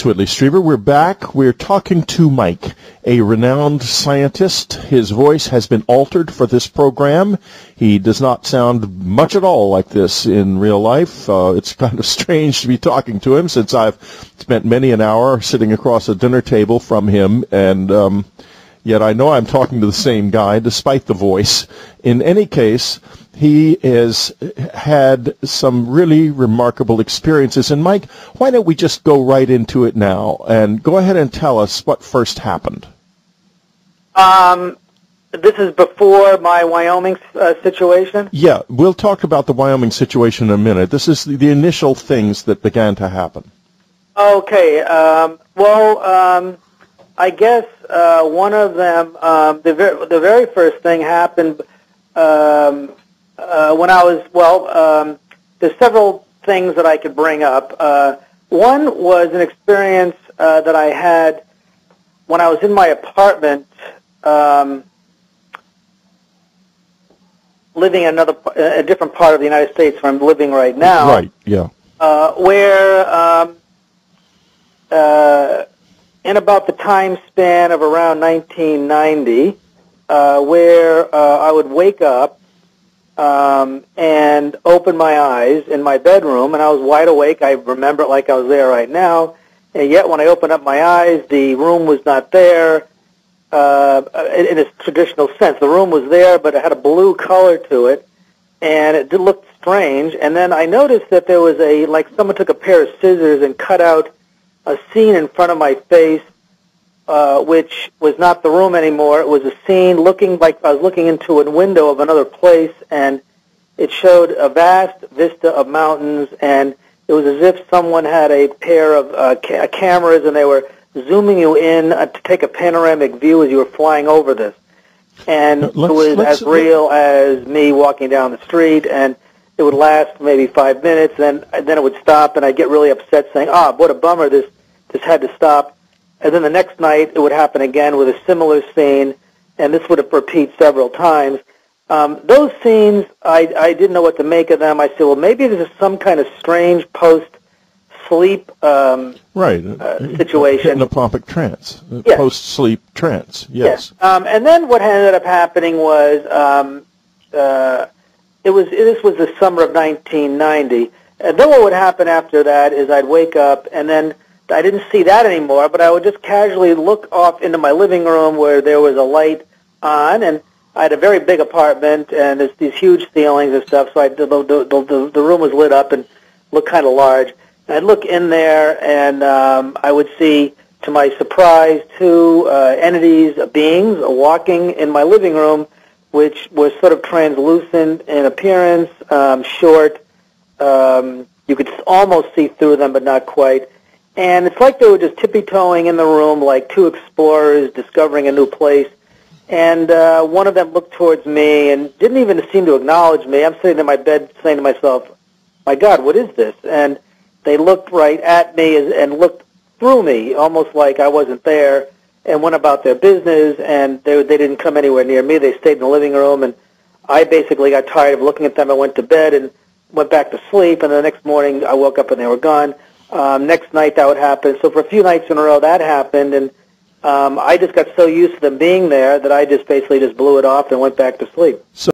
It's Whitley Strieber. We're back. We're talking to Mike, a renowned scientist. His voice has been altered for this program. He does not sound much at all like this in real life. It's kind of strange to be talking to him since I've spent many an hour sitting across a dinner table from him, and yet I know I'm talking to the same guy despite the voice. In any case, he has had some really remarkable experiences. And Mike, why don't we just go right into it now and go ahead and tell us what first happened? This is before my Wyoming situation? Yeah, we'll talk about the Wyoming situation in a minute. This is the initial things that began to happen. Okay. I guess one of them, the very first thing happened when I was, there's several things that I could bring up. One was an experience that I had when I was in my apartment, living in a different part of the United States where I'm living right now. Right, yeah. Where in about the time span of around 1990, where I would wake up and open my eyes in my bedroom, and I was wide awake. I remember it like I was there right now, and yet when I opened up my eyes, the room was not there in its traditional sense. The room was there, but it had a blue color to it, and it looked strange. And then I noticed that there was like someone took a pair of scissors and cut out a scene in front of my face, which was not the room anymore. It was a scene looking like I was looking into a window of another place, and it showed a vast vista of mountains, and it was as if someone had a pair of cameras, and they were zooming you in to take a panoramic view as you were flying over this. And it was as real as me walking down the street, and it would last maybe 5 minutes, and then it would stop, and I'd get really upset saying, what a bummer, this had to stop. And then the next night, it would happen again with a similar scene, and this would repeat several times. Those scenes, I didn't know what to make of them. I said, well, maybe this is some kind of strange post-sleep situation. Hypnopopic trance, yes. Post-sleep trance, yes. And then what ended up happening was, this was the summer of 1990. And then what would happen after that is I'd wake up, and then I didn't see that anymore, but I would just casually look off into my living room where there was a light on, and I had a very big apartment, and there's these huge ceilings and stuff, so the room was lit up and looked kind of large. And I'd look in there, and I would see, to my surprise, two entities, beings, walking in my living room, which was sort of translucent in appearance, short. You could almost see through them, but not quite. And it's like they were just tippy-toeing in the room like two explorers discovering a new place. And one of them looked towards me and didn't even seem to acknowledge me. I'm sitting in my bed saying to myself, my God, what is this? And they looked right at me and looked through me, almost like I wasn't there, and went about their business, and they didn't come anywhere near me. They stayed in the living room, and I basically got tired of looking at them. I went to bed and went back to sleep, and the next morning I woke up and they were gone. Next night that would happen. So for a few nights in a row that happened, and I just got so used to them being there that I just basically blew it off and went back to sleep.